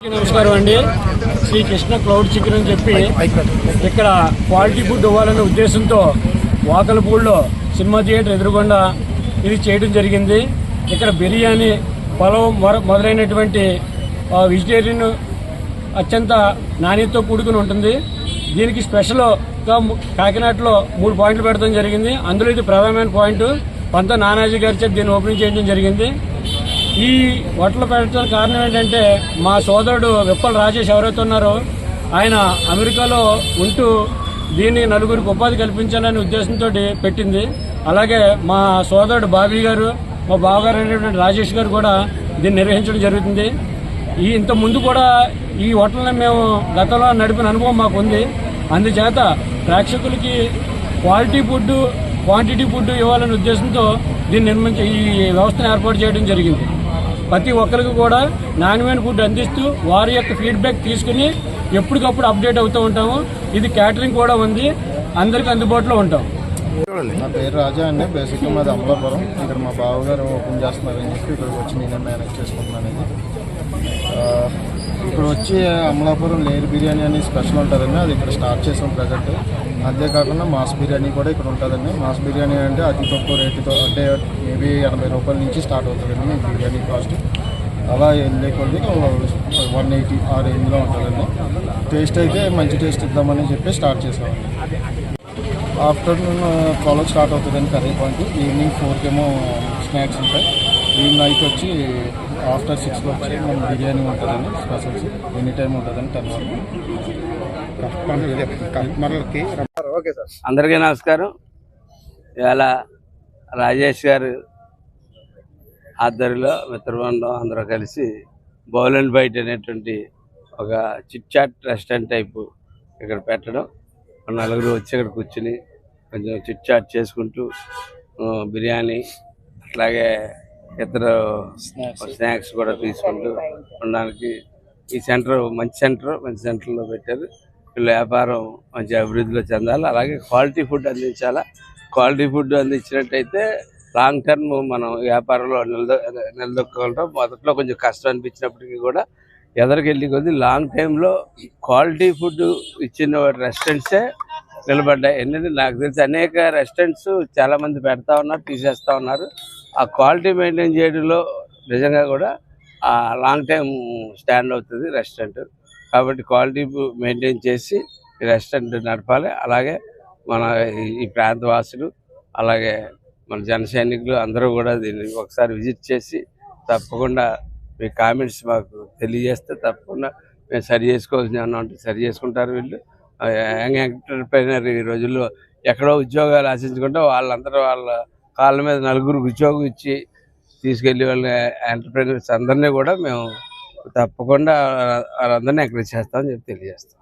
నమస్కారం అండి. Shri Krishna cloud chicken అని చెప్పి ఇక్కడ క్వాలిటీ ఫుడ్ ఇవ్వాలనే ఉద్దేశంతో వాకలపూడిలో సినిమా థియేటర్ ఎదురుగుండా ఇది చేయడం జరిగింది. ఇక్కడ బిర్యానీ, పొలం మొదలైనటువంటి వెజిటేరియన్ అత్యంత నాణ్యతతో కూడుకుని ఉంటుంది. దీనికి స్పెషల్గా కాకినాడలో 3 పాయింట్లు పెట్టడం జరిగింది. అందులో ఇది ప్రధానమైన పాయింట్. పంత నానాజీ గారి చేత దీన్ని ఓపెనింగ్ చేయడం జరిగింది. ఈ హోటల్ పెట్టడానికి కారణం ఏంటంటే మా సోదరుడు విప్పల్ రాజేష్ ఎవరైతే ఉన్నారో ఆయన అమెరికాలో ఉంటూ దీన్ని నలుగురికి ఉపాధి కల్పించాలనే ఉద్దేశంతో పెట్టింది. అలాగే మా సోదరుడు బాబీ గారు, మా బావగారు అనేటువంటి రాజేష్ గారు కూడా దీన్ని నిర్వహించడం జరుగుతుంది. ఇంత ముందు కూడా ఈ హోటల్ని మేము గతంలో నడిపిన అనుభవం మాకు ఉంది. అందుచేత ప్రేక్షకులకి క్వాలిటీ ఫుడ్, క్వాంటిటీ ఫుడ్ ఇవ్వాలనే ఉద్దేశంతో దీన్ని ఈ వ్యవస్థను ఏర్పాటు చేయడం జరిగింది. ప్రతి ఒక్కరికి కూడా నాణ్యమైన ఫుడ్ అందిస్తూ వారి యొక్క ఫీడ్బ్యాక్ తీసుకుని ఎప్పటికప్పుడు అప్డేట్ అవుతూ ఉంటాము. ఇది క్యాటరింగ్ కూడా ఉంది, అందరికీ అందుబాటులో ఉంటాం. నా పేరు రాజా అండి. బేసిక్గా మాది అమలాపురం. ఇక్కడ మా బావగారు ఓపెన్ చేస్తున్నారని చెప్పి ఇక్కడికి వచ్చి నేనే మేనేజ్ చేసుకుంటున్నాను. ఇక్కడ వచ్చి అమలాపురం లేయర్ బిర్యానీ అని స్పెషల్ ఉంటుందండి. అది ఇక్కడ స్టార్ట్ చేసాం ప్రజెంట్. అంతేకాకుండా మాస్ బిర్యానీ కూడా ఇక్కడ ఉంటుందండి. మాస్ బిర్యానీ అంటే అతి తక్కువ రేటుతో, అంటే మేబీ 80 రూపాయల నుంచి స్టార్ట్ అవుతుందండి మీ బిర్యానీ కాస్ట్. అలా వెళ్ళే కొద్ది 180 ఆ రేంజ్లో ఉంటుందండి. టేస్ట్ అయితే మంచి టేస్ట్ ఇద్దామని చెప్పి స్టార్ట్ చేసామండి. ఆఫ్టర్నూన్ 12 స్టార్ట్ అవుతుందండి కర్రీ పాయింట్. ఈవినింగ్ 4 కేమో స్నాక్స్ ఉంటాయి. ఈవినింగ్ నైట్ వచ్చి ఆఫ్టర్ 6 వచ్చి మన బిర్యానీ ఉంటుందండి. స్పెషల్స్ ఎనీ టైం ఉంటుందండి 10 వరకు. అందరికీ నమస్కారం. ఇవాళ రాజేష్ గారు ఆధ్వర్యంలో మిత్రబృందం అందరూ కలిసి బౌల్ అండ్ బైట్ అనేటువంటి ఒక చిట్ చాట్ రెస్టారెంట్ టైపు ఇక్కడ పెట్టడం, నలుగురు వచ్చి ఇక్కడ కూర్చుని కొంచెం చిట్ చాట్ చేసుకుంటూ బిర్యానీ అట్లాగే ఇతర స్నాక్స్ కూడా తీసుకుంటూ ఉండడానికి ఈ సెంటర్ మంచి సెంటర్లో పెట్టారు. వీళ్ళ వ్యాపారం మంచి అభివృద్ధిలో చెందాలి, అలాగే క్వాలిటీ ఫుడ్ అందించాలా. క్వాలిటీ ఫుడ్ అందించినట్టయితే లాంగ్ టర్మ్ మనం వ్యాపారంలో నిలదొక్కగలటం. మొదట్లో కొంచెం కష్టం అనిపించినప్పటికీ కూడా ఎదరికెళ్ళి కొద్ది లాంగ్ టైంలో క్వాలిటీ ఫుడ్ ఇచ్చిన రెస్టారెంట్సే నిలబడ్డాయి. ఎందుకంటే నాకు తెలిసి అనేక రెస్టారెంట్స్ చాలామంది పెడతా ఉన్నారు, తీసేస్తూ ఉన్నారు. ఆ క్వాలిటీ మెయింటైన్ చేయడంలో నిజంగా కూడా లాంగ్ టైం స్టాండ్ అవుతుంది రెస్టారెంట్. కాబట్టి క్వాలిటీ మెయింటైన్ చేసి ఈ రెస్టారెంట్ నడపాలి. అలాగే మన ఈ ప్రాంత వాసులు, అలాగే మన జన సైనికులు అందరూ కూడా దీన్ని ఒకసారి విజిట్ చేసి తప్పకుండా మీ కామెంట్స్ మాకు తెలియజేస్తే తప్పకుండా మేము సరి చేసుకోవాల్సిన ఏమన్నా ఉంటే సరి చేసుకుంటారు. వీళ్ళు యంగ్ ఎంటర్ప్రైనర్ ఈ రోజుల్లో ఎక్కడో ఉద్యోగాలు ఆశించుకుంటే వాళ్ళందరూ వాళ్ళ కాళ్ళ మీద నలుగురికి ఉద్యోగం ఇచ్చి తీసుకెళ్ళి వాళ్ళ ఎంటర్ప్రైనర్స్ అందరినీ కూడా మేము తప్పకుండా వాళ్ళందరినీ ఎంకరేజ్ చేస్తామని చెప్పి తెలియజేస్తాం.